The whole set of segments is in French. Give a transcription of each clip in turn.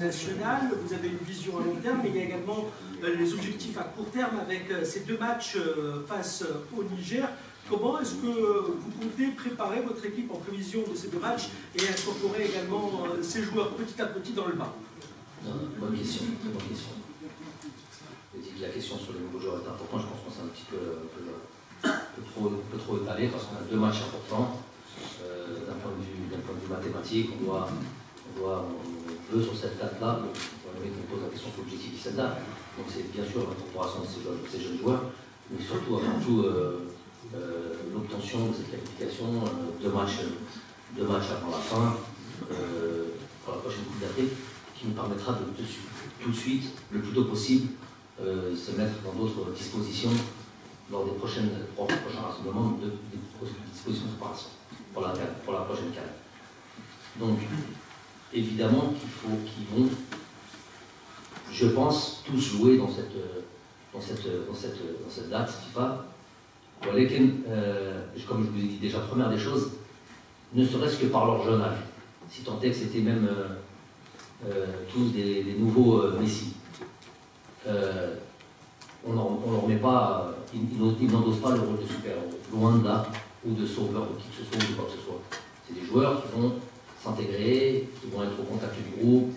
nationale, vous avez une vision à long terme, mais il y a également les objectifs à court terme avec ces deux matchs face au Niger. Comment est-ce que vous comptez préparer votre équipe en prévision de ces deux matchs et incorporer également ces joueurs petit à petit dans le bain? Bonne question, très bonne question. La question sur les nouveaux joueurs est importante, je pense qu'on s'est un petit peu trop étalé parce qu'on a deux matchs importants. D'un point de vue mathématique, on veut sur cette date-là, on pose la question sur l'objectif de cette date. Donc c'est bien sûr l'incorporation de ces jeunes joueurs, mais surtout avant tout l'obtention de cette qualification, deux matchs avant la fin, pour la prochaine Coupe d'Afrique, qui nous permettra de tout de suite, le plus tôt possible, se mettre dans d'autres dispositions lors des prochains rassemblements, des dispositions de préparation pour la prochaine CAN. Donc, évidemment qu'ils vont, je pense, tous jouer dans cette date FIFA. Comme je vous ai dit déjà, première des choses, ne serait-ce que par leur jeune âge. Si tant est que c'était même tous des nouveaux Messi. On leur met pas, ils n'endossent pas le rôle de super-héros, loin de là, ou de sauveur, de qui que ce soit, ou de quoi que ce soit. C'est des joueurs qui vont s'intégrer, qui vont être au contact du groupe,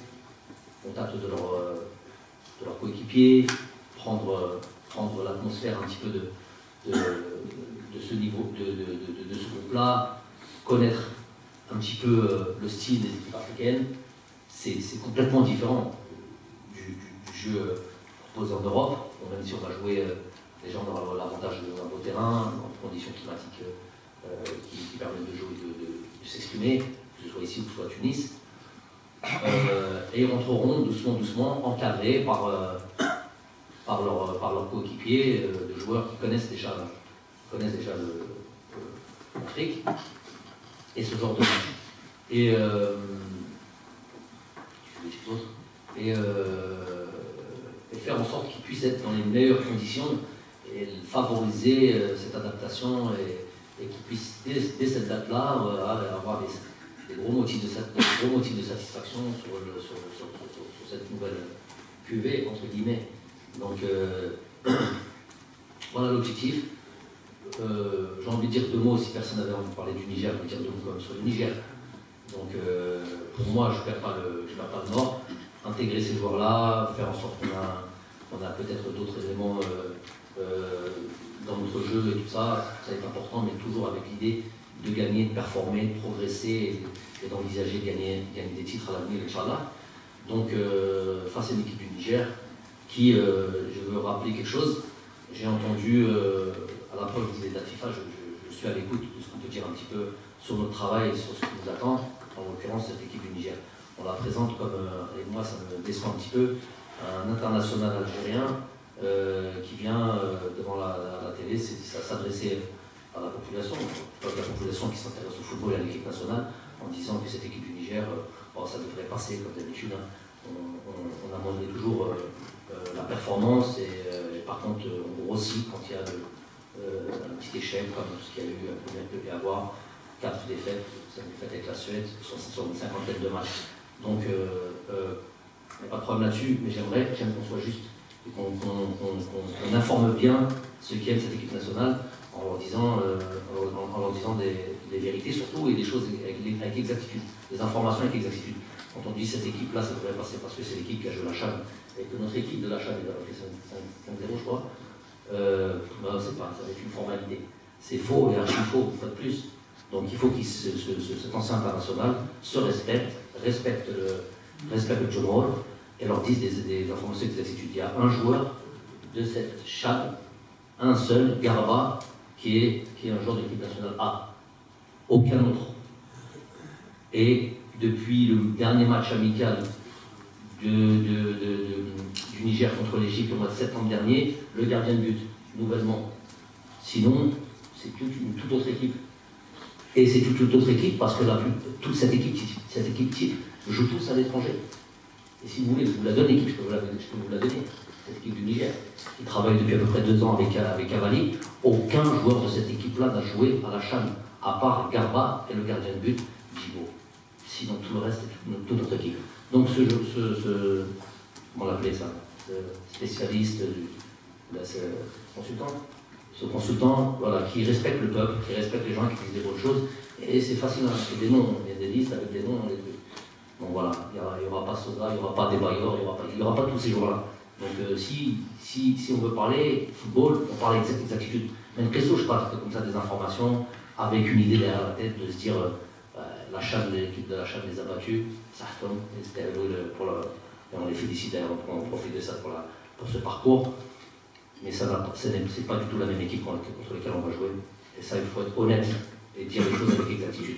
au contact de leur coéquipier, prendre l'atmosphère un petit peu de ce niveau, de ce groupe-là, connaître un petit peu le style des équipes africaines. C'est complètement différent du jeu proposé en Europe. Même si on va jouer, les gens auront l'avantage d'un beau terrain, en conditions climatiques qui permettent de jouer, de s'exprimer, que ce soit ici ou que ce soit à Tunis. Et ils rentreront doucement, encadrés par leurs coéquipiers, de joueurs qui connaissent déjà l'Afrique et ce genre de match. Et faire en sorte qu'ils puissent être dans les meilleures conditions et favoriser cette adaptation et qu'ils puissent, dès cette date-là, avoir des gros motifs de satisfaction sur cette nouvelle cuvée, entre guillemets. Donc, voilà l'objectif. J'ai envie de dire deux mots, si personne n'avait envie de parler du Niger, je vais dire deux mots quand même sur le Niger. Donc, pour moi, je ne perds pas le nord. Intégrer ces joueurs-là, faire en sorte qu'on a peut-être d'autres éléments dans notre jeu et tout ça, ça va être important, mais toujours avec l'idée de gagner, de performer, de progresser et d'envisager de gagner des titres à l'avenir, Inch'Allah. Donc, face à une équipe du Niger, qui, je veux rappeler quelque chose, j'ai entendu, à l'approche des dates FIFA, je suis à l'écoute de ce qu'on peut dire un petit peu sur notre travail et sur ce qui nous attend, en l'occurrence cette équipe du Niger. On la présente comme, et moi ça me déçoit un petit peu, un international algérien qui vient devant la télé s'adresser à la population qui s'intéresse au football et à l'équipe nationale, en disant que cette équipe du Niger, ça devrait passer comme d'habitude. Hein. On a demandé toujours la performance et par contre on grossit quand il y a un petit échec comme ce qu'il y a eu, combien il peut y avoir, 4 défaites, 5 défaites avec la Suède, sur une cinquantaine de matchs. Donc, il n'y a pas de problème là-dessus, mais j'aime qu'on soit juste et qu'on informe bien ceux qui aiment cette équipe nationale en leur disant des vérités surtout et des choses avec exactitude, des informations avec exactitude. Quand on dit cette équipe-là, ça devrait passer parce que c'est l'équipe qui a joué la CHAN et que notre équipe de la CHAN est fait 5-0, je crois, c'est pas, ça va être une formalité. C'est faux et archi faux, pas de plus. Donc il faut que cet ancien international se respecte le jeu de rôle et leur dise des informations d'exactitude. Il y a un joueur de cette CHAN, un seul, Garba, qui est un joueur de l'équipe nationale A. Aucun autre. Et depuis le dernier match amical du Niger contre l'Égypte au mois de septembre dernier, le gardien de but, nouvellement. Sinon, c'est une toute autre équipe. Et c'est une toute autre équipe parce que toute cette équipe type joue tous à l'étranger. Et si vous voulez, je vous la donne, l'équipe, je peux vous la donner. Cette équipe du Niger, qui travaille depuis à peu près 2 ans avec Cavalli, aucun joueur de cette équipe-là n'a joué à la CHAN, à part Garba et le gardien de but, Djibo. Sinon, tout le reste, c'est toute notre équipe. Donc comment l'appeler ça, ce spécialiste, ce consultant, voilà, qui respecte le peuple, qui respecte les gens, qui disent des bonnes choses, et c'est facile, hein, il y a des noms, il y a des listes avec des noms, des trucs. Donc voilà, il n'y aura pas Soda, il n'y aura pas Debayor, il n'y aura pas tous ces jours-là. Donc si on veut parler football, on parle exactitude. Mais une question, je passe comme ça des informations, avec une idée derrière la tête, de se dire la chasse de l'équipe de la chasse des abattus, ça retombe, et on les félicite d'ailleurs, on profite de ça pour ce parcours. Mais c'est pas du tout la même équipe contre laquelle on va jouer. Et ça, il faut être honnête et dire les choses avec exactitude.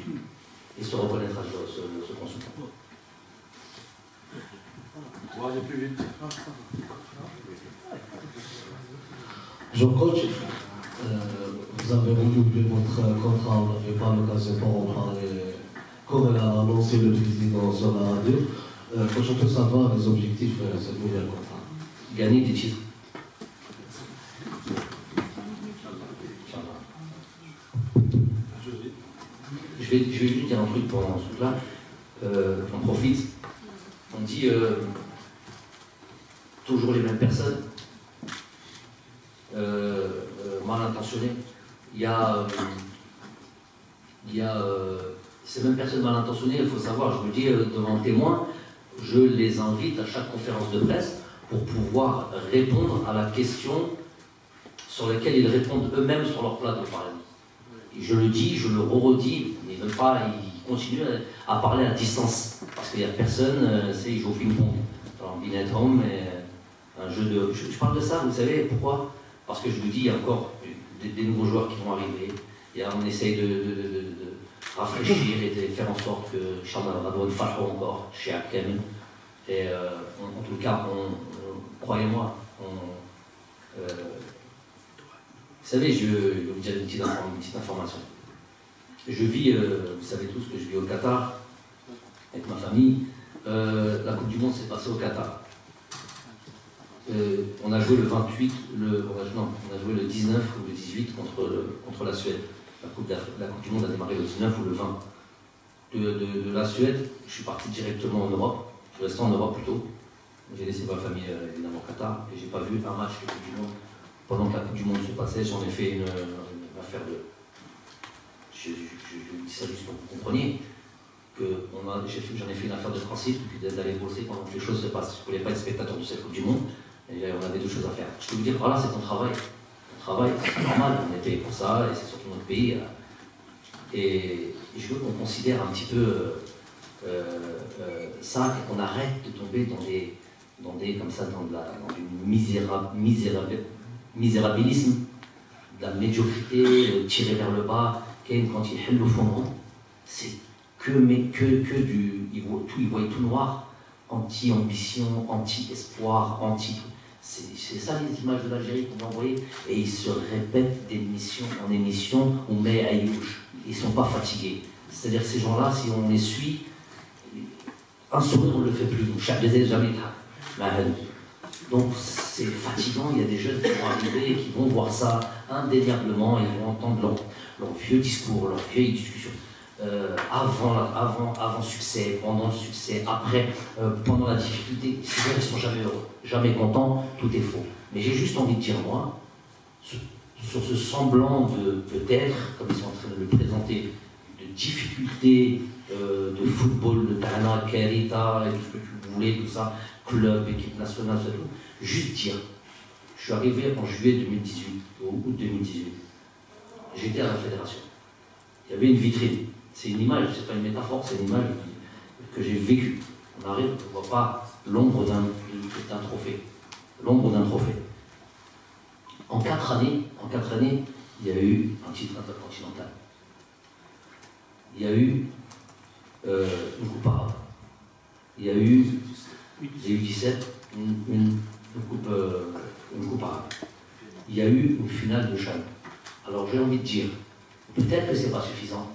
Et se reconnaître à ce consultant. On va aller plus vite. Jean-Coach, vous avez renouvelé votre contrat, on n'avait pas l'occasion pour en parler, comme l'a annoncé le président sur la radio. Coach, on peut savoir les objectifs de ce nouvel contrat. Gagner des titres. Je vais juste dire un truc pendant ce truc-là. J'en profite. On dit toujours les mêmes personnes, mal intentionnées. Il y a ces mêmes personnes mal intentionnées, il faut savoir, je me dis devant témoins, je les invite à chaque conférence de presse pour pouvoir répondre à la question sur laquelle ils répondent eux-mêmes sur leur plateau, par exemple. Et je le dis, je le redis, mais ils ne veulent pas, ils continuent à parler à distance. Parce qu'il n'y a personne, ils jouent au ping-pong. Alors, Bin at Home, un jeu de. Je parle de ça, vous savez pourquoi? Parce que je vous dis, il y a encore des nouveaux joueurs qui vont arriver. On essaye de rafraîchir et de faire en sorte que Charles Radouane fasse encore chez Hakem. Et en tout cas, croyez-moi, vous savez, je vais vous dire une petite information. Je vis, vous savez tous que je vis au Qatar, avec ma famille. La Coupe du Monde s'est passée au Qatar. On a joué le 28, on a joué le 19 ou le 18 contre la Suède. La coupe du Monde a démarré le 19 ou le 20. De la Suède, je suis parti directement en Europe. Je suis resté en Europe plutôt. J'ai laissé ma famille évidemment au Qatar et j'ai pas vu un match de Coupe du Monde. Pendant que la Coupe du Monde se passait, j'en ai fait une affaire de. Je dis ça juste pour que vous compreniez. J'en ai fait une affaire de principe, puis d'aller bosser pendant que les choses se passent. Je ne voulais pas être spectateur de cette Coupe du Monde, et on avait deux choses à faire. Je peux vous dire, voilà, c'est ton travail. Ton travail, c'est normal, on est payé pour ça, et c'est surtout notre pays. Et je veux qu'on considère un petit peu ça, et qu'on arrête de tomber dans du misérabilisme, de la médiocrité, tiré vers le bas. Quand il est le fond, c'est ils voient tout noir, anti-ambition, anti-espoir, c'est ça les images de l'Algérie qu'on a envoyées, et ils se répètent d'émission en émission, on met à Aïouch, ils ne sont pas fatigués. C'est-à-dire ces gens-là, si on les suit, un sourire on ne le fait plus, donc c'est fatigant, il y a des jeunes qui vont arriver et qui vont voir ça indéniablement, ils vont entendre leur vieux discours, leur vieille discussion. Avant succès, pendant le succès, après, pendant la difficulté, ces gens ne sont jamais heureux, jamais contents, tout est faux. Mais j'ai juste envie de dire, moi, sur ce semblant de peut-être, comme ils sont en train de le présenter, de difficultés de football, de Tana, Kerita, et tout ce que vous voulez, tout ça, club, équipe nationale, tout, juste dire, je suis arrivé en juillet 2018, au août 2018, j'étais à la fédération, il y avait une vitrine. C'est une image, c'est pas une métaphore, c'est une image que j'ai vécue. On arrive, on ne voit pas l'ombre d'un trophée. L'ombre d'un trophée. En 4 années, il y a eu un titre intercontinental. Il y a eu une coupe arabe. Il y a eu 17, une coupe arabe. Il y a eu une finale de Chan. Alors j'ai envie de dire, peut-être que c'est pas suffisant.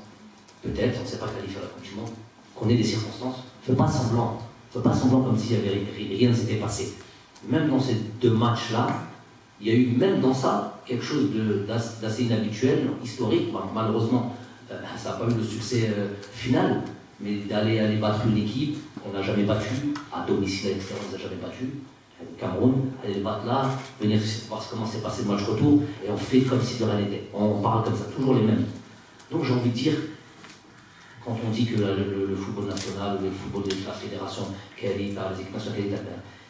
Peut-être, on ne s'est pas qualifié à la Coupe du Monde, qu'on ait des circonstances. Fais pas semblant comme si rien ne s'était passé. Même dans ces 2 matchs-là, il y a eu même dans ça quelque chose d'assez inhabituel, historique. Malheureusement, ça n'a pas eu le succès final, Mais d'aller battre une équipe qu'on n'a jamais battue, à domicile, etc., on ne les a jamais battus, au Cameroun, aller les battre là, venir voir comment s'est passé le match retour, et on fait comme si de rien n'était. On parle comme ça, toujours les mêmes. Donc j'ai envie de dire, quand on dit que le football national, le football de la fédération, quel état, les équipes nationales, quel état,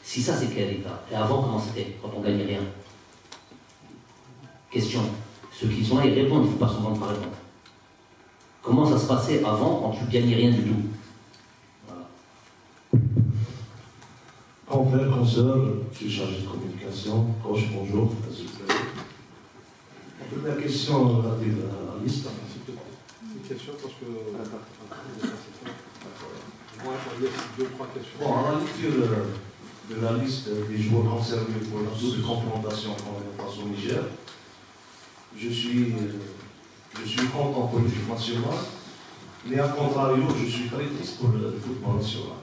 si ça c'est quel état, et avant comment c'était, quand on ne gagnait rien? Question. Ceux qui sont là, ils répondent, il ne faut pas se rendre par répondre. Comment ça se passait avant quand tu ne gagnais rien du tout? Voilà. Confrère, consoeur, je suis chargé de communication. Coach, bonjour. La question relative à la liste. Une question parce que. Moi, il y a 2-3 questions. Bon, à la lecture de la liste des joueurs concernés pour la double confrontation face au Niger, je suis content pour l'équipe nationale, mais à contrario, je suis très triste pour le football national.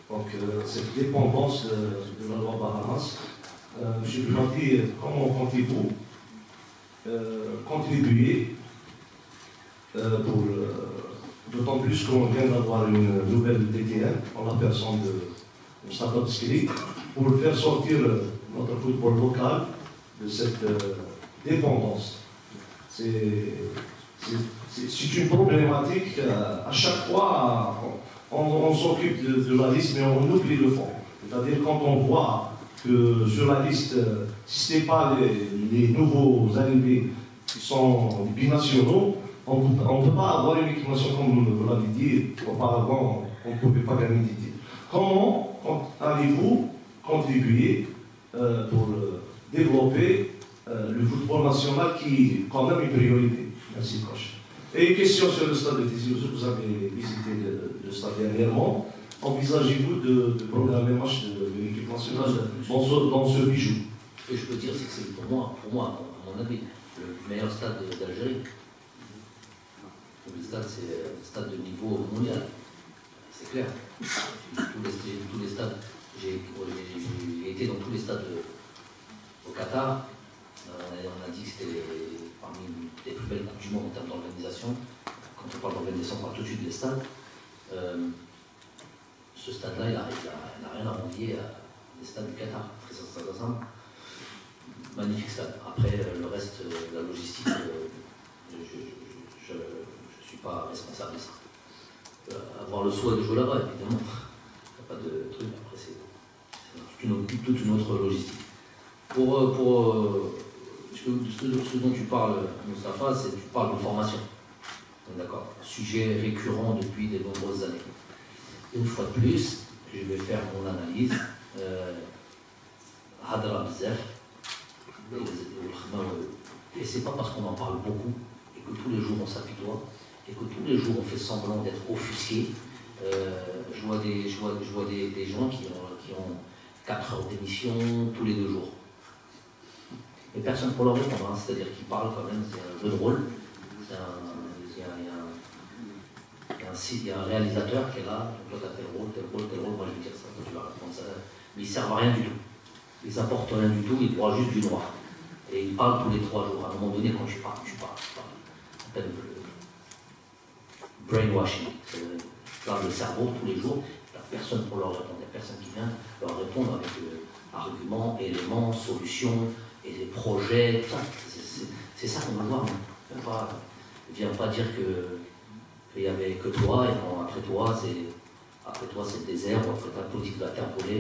Donc, cette dépendance de la loi Bahamas, je me demande comment comptez-vous contribuer pour. D'autant plus qu'on vient d'avoir une nouvelle DTN en la personne de Mustafa Beskili pour faire sortir notre football local de cette dépendance. C'est une problématique. À chaque fois, on s'occupe de la liste, mais on oublie le fond. C'est-à-dire quand on voit que sur la liste, si ce n'est pas les nouveaux arrivés qui sont binationaux, on ne peut pas avoir une équipe nationale, comme vous l'avez dit auparavant, on ne pouvait pas gagner des titres. Comment allez-vous contribuer pour développer le football national qui est quand même une priorité? Merci, coach. Et une question sur le stade de Tizi Ouzou, vous avez visité le stade dernièrement. Envisagez-vous de programmer un match de l'équipe nationale dans ce bijou? Ce que je peux dire, c'est que c'est pour moi, à mon avis, le meilleur stade d'Algérie. Le stade, c'est un stade de niveau mondial. C'est clair. Tous les stades, j'ai été dans tous les stades au Qatar. On a dit que c'était parmi les plus belles coupes du monde en termes d'organisation. Quand on parle d'organisation, on parle tout de suite des stades. Ce stade-là, il n'a rien à envier des stades du Qatar. Magnifique stade. Après, le reste, la logistique, je ne suis pas responsable de ça. Avoir le souhait de jouer là-bas, évidemment. Il n'y a pas de truc. Après, c'est toute une autre logistique. Ce dont tu parles, Moustapha, c'est que tu parles de formation. D'accord. Sujet récurrent depuis de nombreuses années. Une fois de plus, je vais faire mon analyse. Hadra Bzef. Et c'est pas parce qu'on en parle beaucoup et que tous les jours on s'apitoie et que tous les jours on fait semblant d'être offusqué. Je vois des gens qui ont 4 heures d'émission tous les 2 jours. Et personne pour leur répondre, hein. C'est-à-dire qu'ils parlent quand même, c'est un jeu de rôle. Il y a un réalisateur qui est là, donc toi t'as tel rôle, moi je vais dire ça, toi tu vas répondre ça. Mais ils ne servent à rien du tout. Ils n'apportent rien du tout, ils broient juste du noir. Et ils parlent tous les 3 jours. À un moment donné, quand tu parles. Ça s'appelle brainwashing. Tu parles le cerveau tous les jours, il n'y a personne pour leur répondre. Il n'y a personne qui vient leur répondre avec arguments, éléments, solutions, et des projets. C'est ça qu'on va voir. Ne viens pas dire qu'il n'y avait que toi, et bon, après toi, c'est le désert, ou après ta politique de la terre brûlée,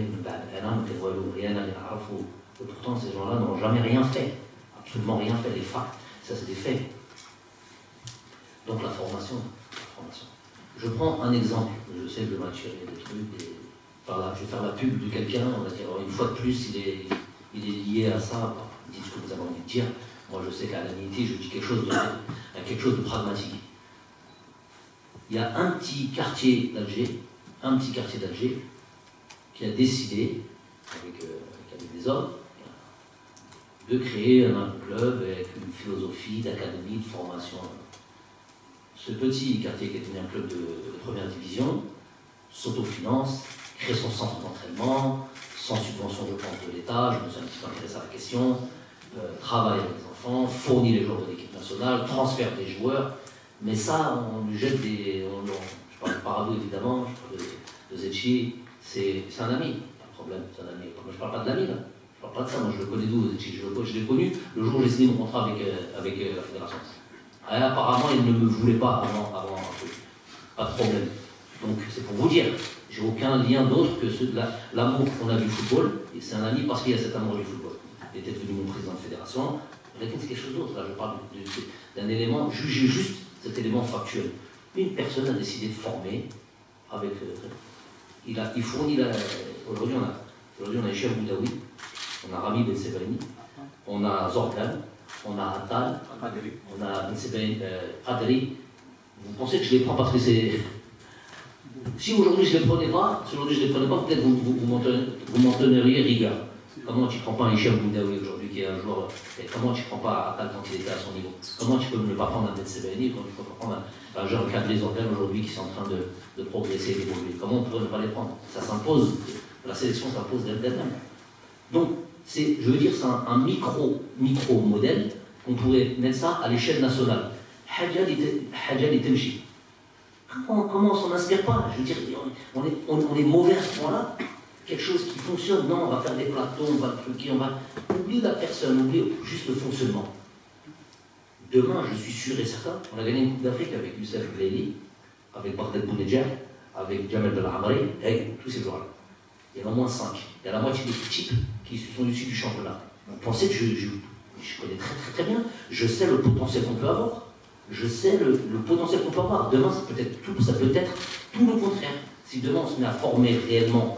et pourtant, ces gens-là n'ont jamais rien fait, absolument rien fait, des faits, ça c'est des faits. Donc la formation. Je prends un exemple, je sais que je vais m'attirer des trucs, voilà, je vais faire la pub de quelqu'un, on va dire, une fois de plus, il est lié à ça, dites ce que vous avez envie de dire. Moi je sais qu'à l'amitié, je dis quelque chose de pragmatique. Il y a un petit quartier d'Alger, qui a décidé, avec des hommes, de créer un club avec une philosophie d'académie, de formation. Ce petit quartier qui est devenu un club de première division s'autofinance, crée son centre d'entraînement, sans subvention, je pense, de l'État. Je me suis un petit peu intéressé à la question. Travaille avec les enfants, fournit les joueurs de l'équipe nationale, transfère des joueurs. Mais ça, on lui jette je parle de Paradou évidemment, je parle de Zetchi, c'est un ami, pas de problème, c'est un ami. Moi, je parle pas de l'ami là, je parle pas de ça, moi je le connais d'où Zetchi, je l'ai connu le jour où j'ai signé mon contrat avec la fédération. Apparemment il ne me voulait pas avant un truc, pas de problème. Donc c'est pour vous dire, j'ai aucun lien d'autre que l'amour qu'on a du football, et c'est un ami parce qu'il y a cet amour du football. Il était devenu mon président de fédération, c'est quelque chose d'autre, là je parle d'un élément, jugez juste cet élément factuel. Une personne a décidé de former avec... il fournit aujourd'hui on a Hicham Boudaoui, on a Rami Ben Sebaini, on a Zorgan, on a Attal, on a Ben Sebaini, Adri. Vous pensez que je les prends parce que c'est... Si aujourd'hui je ne les prenais pas, peut-être vous m'en donneriez rigueur. Comment tu ne prends pas un Hicham Boudaoui aujourd'hui qui est un joueur, comment tu ne prends pas Attal quand il était à son niveau? Comment tu peux ne pas prendre un Ben Sebaini quand tu peux pas prendre un joueur cadré Zorgan aujourd'hui qui sont en train de progresser et d'évoluer? Comment on pourrait ne pas les prendre? Ça s'impose, la sélection s'impose d'elle-même. Donc, je veux dire, c'est un micro-modèle qu'on pourrait mettre ça à l'échelle nationale. Hadja li temshi. Comment on s'en inspire pas? Je veux dire, on est mauvais à ce point-là. Quelque chose qui fonctionne, non, on va faire des plateaux, on va truquer, on va oublier la personne, oublier juste le fonctionnement. Demain, je suis sûr et certain, on a gagné une Coupe d'Afrique avec Youssef Blaili, avec Bardet Bounedjah, avec Jamel Belhamri, et tous ces joueurs-là. Il y en a au moins 5. Il y a la moitié des types qui sont issus du championnat. Vous pensez que je connais très bien, je sais le potentiel qu'on peut avoir. Je sais le potentiel qu'on peut avoir. Demain, ça peut être tout le contraire. Si demain on se met à former réellement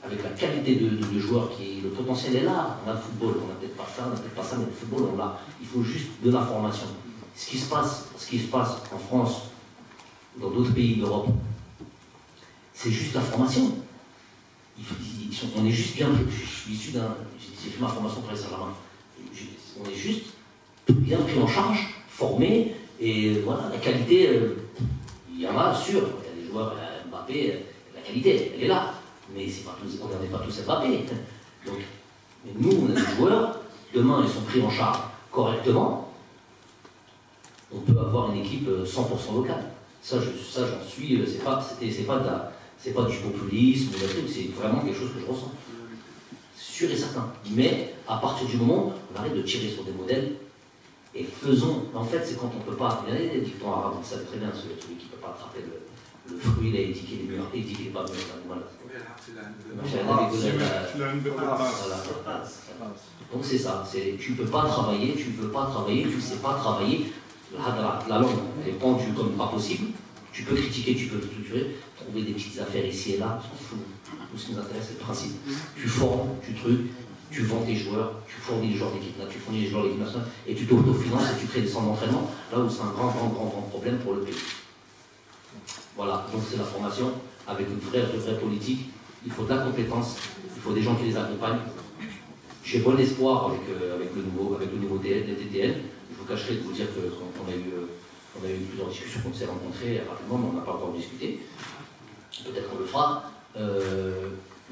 avec la qualité de joueurs, le potentiel est là. On a le football, on n'a peut-être pas ça, mais le football on l'a. Il faut juste de la formation. Ce qui se passe en France, dans d'autres pays d'Europe, c'est juste la formation. On est juste bien. Je suis issu j'ai fait ma formation pour les Saint-Germain. On est juste bien pris en charge, formé, et voilà, la qualité, il y en a, sûr. Il y a des joueurs, Mbappé, la qualité, elle est là. Mais on n'en est pas tous Mbappé. Donc, mais nous, on a des joueurs, demain, ils sont pris en charge correctement. On peut avoir une équipe 100% locale. Ça, j'en suis, c'est pas du populisme, c'est vraiment quelque chose que je ressens. Sûr et certain. Mais à partir du moment où on arrête de tirer sur des modèles et faisons. En fait, c'est quand on ne peut pas. Il y a des dictons arabes, vous savez très bien, celui qui ne peut pas attraper le fruit, il a étiqué les murs, et dit qu'il n'est pas mûr. Donc c'est ça. Tu ne peux pas travailler, tu ne sais pas travailler. La langue, elle est pendue comme pas possible. Tu peux critiquer, tu peux structurer, trouver des petites affaires ici et là, on s'en fout. Tout ce qui nous intéresse, c'est le principe. Tu formes, tu trucs, tu vends tes joueurs, tu fournis les joueurs d'équipe, tu fournis les joueurs d'équipe nationale, et tu t'autofinances et tu crées des centres d'entraînement, là où c'est un grand problème pour le pays. Voilà, donc c'est la formation, avec une vraie politique. Il faut de la compétence, il faut des gens qui les accompagnent. J'ai bon espoir avec le nouveau DTN. Je vous cacherai de vous dire qu'on a eu plusieurs discussions, qu'on s'est rencontrés rapidement, mais on n'a pas encore discuté. Peut-être qu'on le fera.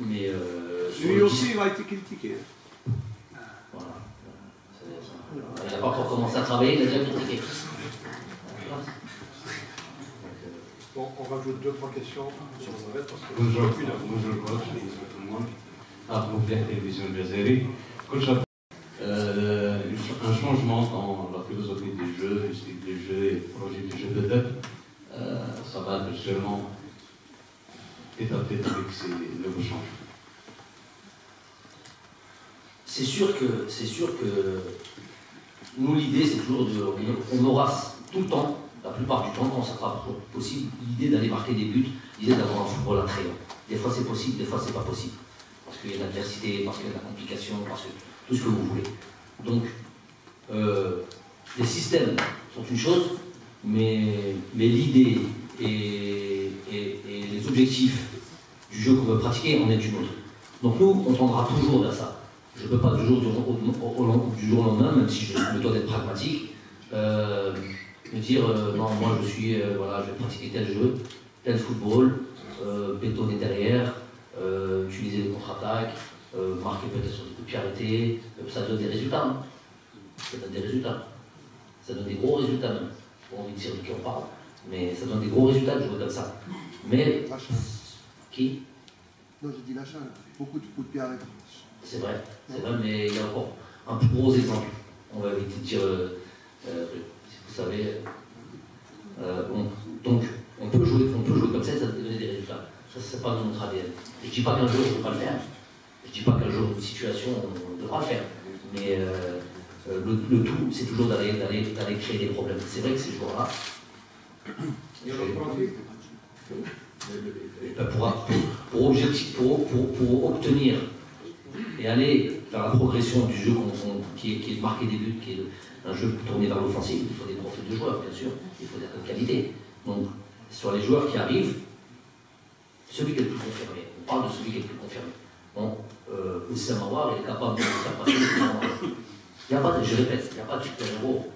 Lui aussi, il a été critiqué. Voilà. Il n'a pas encore commencé à travailler, il a déjà critiqué. Bon, on rajoute 2-3 questions. Bonjour coach, bonjour tout le monde. Abou Télévision Jazeri. Coach, un changement dans la philosophie du jeu, le style du jeu et le projet du jeu peut-être, ça va actuellement tête à tête avec ces nouveaux changements. C'est sûr que nous, l'idée, c'est toujours on aura tout le temps, la plupart du temps, quand ça sera possible, l'idée d'aller marquer des buts, l'idée d'avoir un football attrayant. Des fois c'est possible, des fois c'est pas possible. Parce qu'il y a de l'adversité, parce qu'il y a de la complication, parce que tout ce que vous voulez. Donc, les systèmes sont une chose, mais l'idée et les objectifs du jeu qu'on veut pratiquer en est une autre. Donc nous, on tendra toujours vers ça. Je ne peux pas du jour au lendemain, même si je me dois d'être pragmatique, me dire non, moi je vais pratiquer tel jeu, tel football, bétonner derrière, utiliser les contre-attaques, marquer peut-être sur des coups de pied arrêtés, ça donne des résultats. Ça donne des résultats. Ça donne des gros résultats même. Pour envie de dire de qui on parle. Mais ça donne des gros résultats de jouer comme ça. Mais. Qui? Non, j'ai dit l'achat, beaucoup de coups de pied arrêtés. C'est vrai, mais il y a encore un plus gros exemple. On va éviter de dire, si vous savez. Donc, on peut jouer comme ça peut donner des résultats. Ça, c'est pas dans notre ADN. Je ne dis pas qu'un jour, on ne peut pas le faire. Je ne dis pas qu'un jour, une situation, on devra le faire. Mais le tout, c'est toujours d'aller créer des problèmes. C'est vrai que ces joueurs-là. Pour obtenir et aller vers la progression du jeu qui est de marquer des buts, qui est un jeu tourné vers l'offensive, il faut des profils de joueurs, bien sûr, il faut des qualités. Donc, sur les joueurs qui arrivent, celui qui est le plus confirmé, on parle de celui qui est le plus confirmé. Bon, Oussama Aouar est capable de faire passer il n'y a pas de, je répète, il n'y a pas de super-héros.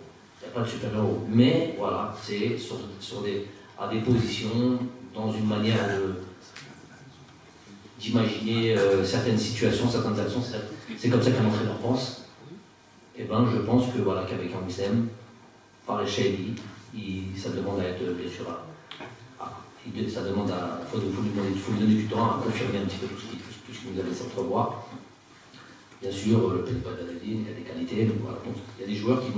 Il n'y a pas de super-héros. Mais voilà, c'est à des positions, dans une manière d'imaginer certaines situations, certaines actions. C'est comme ça qu'un entraîneur pense. Et ben, je pense que voilà, qu'avec un Wissem, par les Shaibi, ça demande à être, bien sûr, ça demande à. Il faut lui donner du temps à confirmer un petit peu tout ce qui nous a laissé entrevoir. Bien sûr, le Petit Badadine, il y a des qualités. Donc voilà, donc, il y a des joueurs qui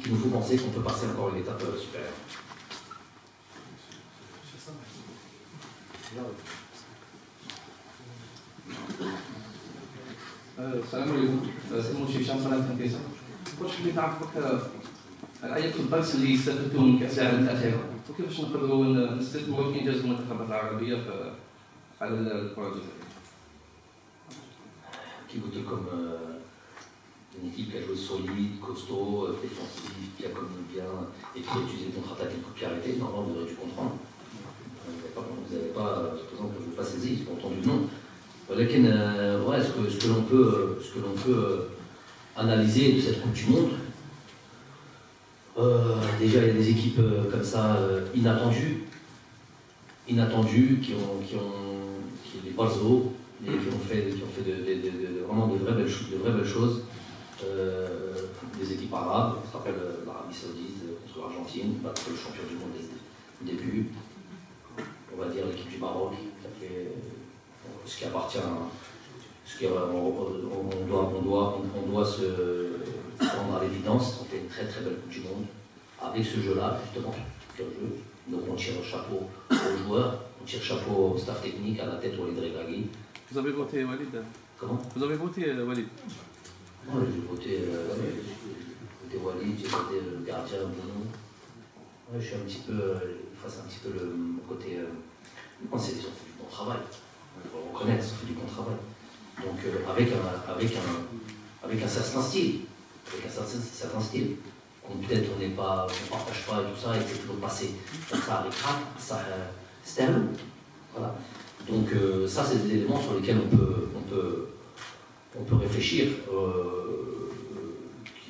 nous font penser qu'on peut passer encore une étape supérieure. السلام عليكم. سمو هشام صلاح التنفيذي. واش اللي تعرفك العيب في الباكس اللي استفدتوا من كاس العالم الاخيره وكيفاش نقدروا نستثمروا في انجاز المنتخبات العربيه على الكره الجزائريه؟ Qui votait comme une équipe qui a joué solide, costaud, défensif, qui a commis bien et qui a utilisé le contre-attaque et le coup de pied arrêté. Normalement, vous aurez dû comprendre. Vous n'avez pas, je présente que je ne vous pas saisi, j'ai pas entendu le nom. Ouais, ce que l'on peut analyser de cette Coupe du Monde, déjà il y a des équipes comme ça inattendues, qui ont des balzos, et qui ont fait vraiment de vraies belles choses. Des équipes arabes, on se rappelle l'Arabie Saoudite contre l'Argentine, battre le champion du monde au début. On va dire l'équipe du Maroc qui a fait ce qui appartient on doit se prendre à l'évidence. On fait une très très belle Coupe du Monde avec ce jeu-là, justement, ce jeu. Donc on tire le chapeau aux joueurs, on tire le chapeau au staff technique, à la tête Walid Regragui. Vous avez voté Walid? Comment? Vous avez voté Walid? Non, j'ai voté Walid, j'ai voté le gardien Bounou. Ouais, je suis un petit peu face un petit peu le côté. On fait du bon travail. On va le reconnaître, on fait du bon travail. Donc avec un certain style. Avec un certain style. Peut-être on ne partage pas et tout ça, et c'est toujours passé. Ça avec ça c'est un loup. Voilà. Donc ça c'est des éléments sur lesquels on peut réfléchir.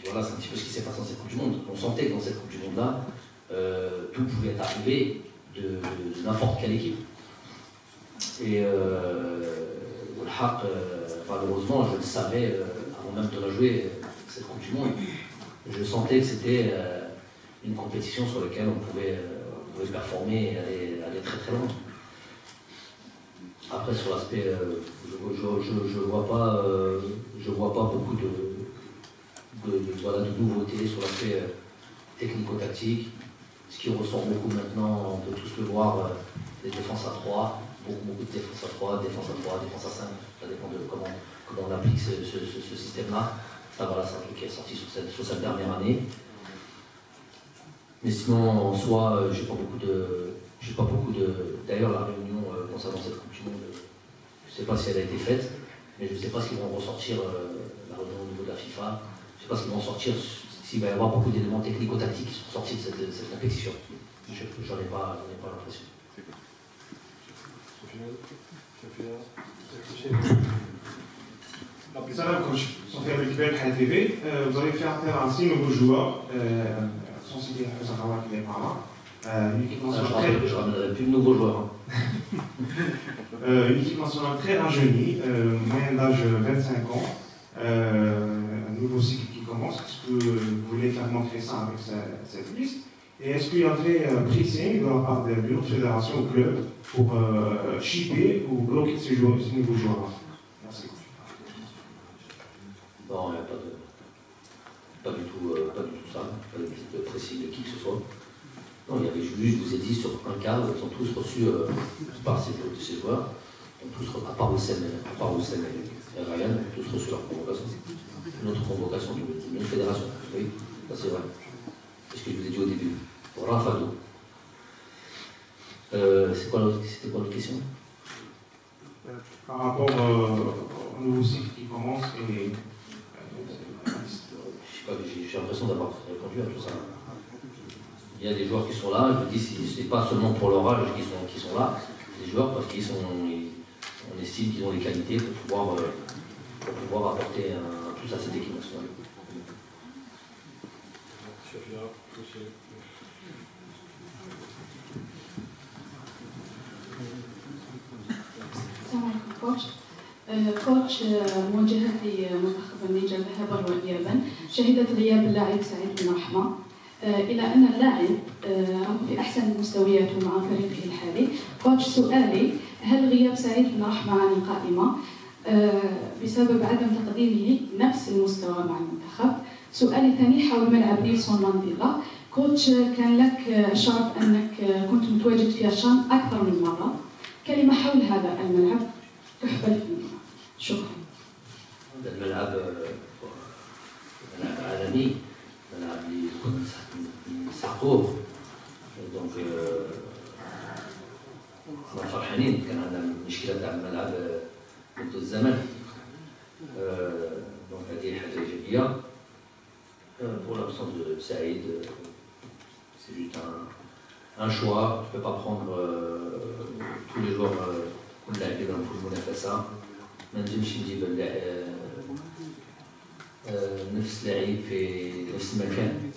Voilà, c'est un petit peu ce qui s'est passé dans cette Coupe du Monde. On sentait que dans cette Coupe du Monde-là, tout pouvait être arrivé de n'importe quelle équipe. Et malheureusement, je le savais avant même de la jouer, cette Coupe du Monde. Je sentais que c'était une compétition sur laquelle on pouvait performer et aller très très loin. Après, sur l'aspect, je vois pas beaucoup de nouveautés sur l'aspect technico-tactique. Ce qui ressort beaucoup maintenant, on peut tous le voir, les défenses à 3, beaucoup de défenses à 3, défense à 5, ça dépend de comment on applique ce système-là. Ça, voilà, c'est un truc qui est sorti sur cette dernière année. Mais sinon, en soi, j'ai pas beaucoup de. D'ailleurs, la réunion concernant cette Coupe du Monde, je ne sais pas si elle a été faite, mais je ne sais pas ce qu'ils vont ressortir, la réunion au niveau de la FIFA. Je ne sais pas ce qu'ils vont sortir, s'il va y avoir beaucoup d'éléments technico-tactiques qui sont sortis de cette compétition. J'en ai pas l'impression. Salam coach, Sofiane Bekbel, HTV. Vous avez fait appel à 6 nouveaux joueurs, sans citer Houssama qui est par là. Une équipe nationale je ramènerai plus de nouveaux joueurs. Une équipe nationale très rajeunie, moyenne d'âge 25 ans, un nouveau cycle qui commence. Est-ce que vous voulez faire montrer ça avec cette liste? Et est-ce qu'il y avait un pressing de la part d'une autre fédération ou club pour shipper ou bloquer ces nouveaux joueurs? Merci. Non, il n'y a pas du tout ça, pas de pressing de qui que ce soit. Non, il y avait juste, je vous ai dit, sur un cas, ils ont tous reçu par ces joueurs, à part Oussem et Ryan, ils ont tous reçu leur convocation. Notre convocation d'une fédération. Oui, ça c'est vrai. C'est ce que je vous ai dit au début. Pour Rafado. C'était quoi l'autre question? Par rapport au nouveau cycle qui commence et. J'ai l'impression d'avoir répondu à tout ça. Il y a des joueurs qui sont là, je me dis, c'est pas seulement pour leur âge qui sont là, c'est des joueurs parce on estime qu'ils ont les qualités pour pouvoir apporter un plus à cette équipe nationale. السلام عليكم كوتش. كوتش مواجهة منتخب النيجر ذهابا وإيابا شهدت غياب اللاعب سعيد بن رحمة، إلى أن اللاعب في أحسن مستوياته مع فريقه الحالي. كوتش سؤالي، هل غياب سعيد بن رحمة عن القائمة بسبب عدم تقديمه نفس المستوى مع المنتخب؟ سؤالي الثاني حول ملعب نيلسون مانديلا. كوتش، كان لك الشرف أنك كنت متواجد في الشام أكثر من مرة، كلمة حول هذا الملعب تحفل فيه. شكرا. الملعب عالمي، ملعب اللي يكون مسحقوه، دونك احنا فرحانين. كان عندنا مشكلة تاع الملعب منذ الزمن، دونك هذه حاجة إيجابية. Pour l'absence de Saïd, c'est juste un choix. Tu ne peux pas prendre tous les joueurs qu'on l'a fait dans le football FSA. ما نجمش نجيب نفس لعيب في نفس المكان.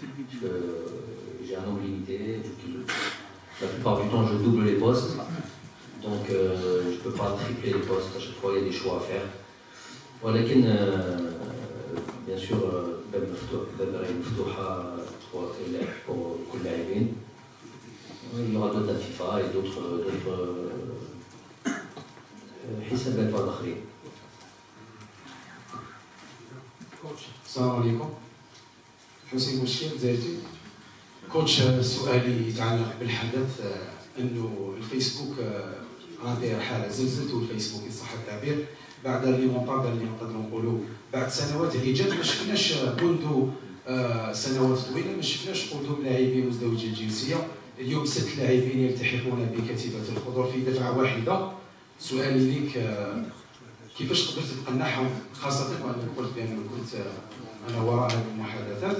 J'ai un nombre limité. La plupart du temps, je double les postes. Donc, je ne peux pas tripler les postes. À chaque fois, il y a des choix à faire. ولكن bien sûr باب مفتوحة pour كل اللاعبين. Il y aura d'autres FIFA et d'autres حسابات واحد آخرين. السلام عليكم. حسين مشكل زايدي. كوتش، سؤالي يتعلق بالحدث انه الفيسبوك راه داير حاله زلزلته الفيسبوك ان صح التعبير بعد الريمونتادا اللي نقدروا نقولوا بعد سنوات عجاف. ما شفناش منذ سنوات طويله ما شفناش قدوم لاعبين مزدوجي الجنسيه. اليوم 6 لاعبين يلتحقون بكتيبه الخضر في دفعه واحده. سؤالي ليك، كيفاش قدرت تقنعهم، خاصه وانك قلت بان كنت انا وراء هذه المحادثات.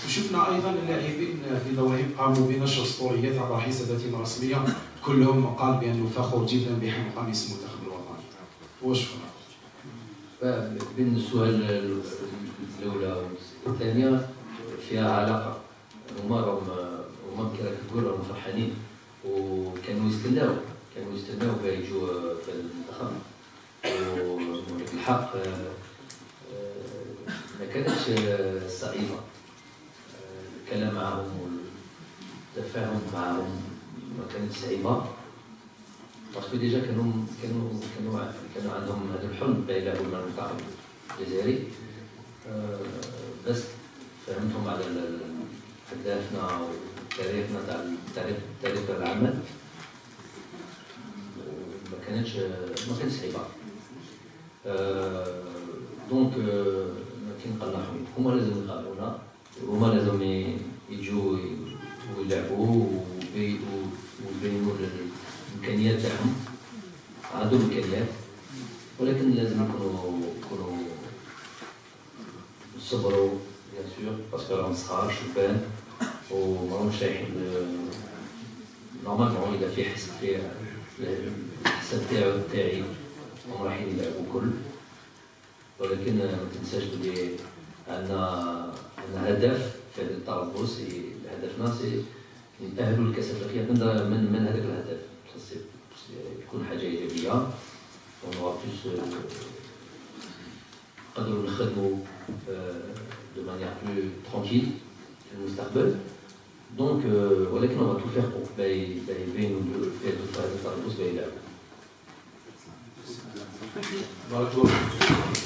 وشفنا ايضا اللاعبين في ظواهر قاموا بنشر اسطوريات عبر حساباتهم الرسميه كلهم قال بانه فخور جدا بحمل قميص المنتخب الوطني. وشكرا. بين السؤال الاولى والثانيه فيها علاقه. هما كما تقول راهم فرحانين وكانوا يستناو يجوا في المنتخب. والحق ما كانتش صعيبه. الكلام معهم والتفاهم معهم ما كانتش صعيبه، باسكو ديجا كانوا عندهم هذا الحلم باه يلعبوا مع المنتخب الجزائري. بس فهمتهم على اهدافنا وتاريخنا تاريخ العمل. ما كانتش صعيبه. دونك ما كنقنعهم، هما لازم يقابلونا، هما لازم يجوا ويلعبوا ويبينوا الامكانيات تاعهم. عندهم امكانيات ولكن لازم يكونوا يصبروا بيان سور باسكو راهم صغار شبان وماهمش رايحين. نورمالمون اذا في الحساب تاعي هم رايحين يلعبوا كل. ولكن ما تنساش بلي عندنا هدف في هذا التربص. هدفنا سي نتأهلوا لكأس أفريقيا من هذاك الهدف. يكون حاجة إيجابية ونوع بلوس نقدروا نخدموا دو مانيير بلو ترونكيل في المستقبل. دونك ولكن on va tout faire pour يبينوا الفائدة تاع الفوز بأي لاعب. بارك الله فيك.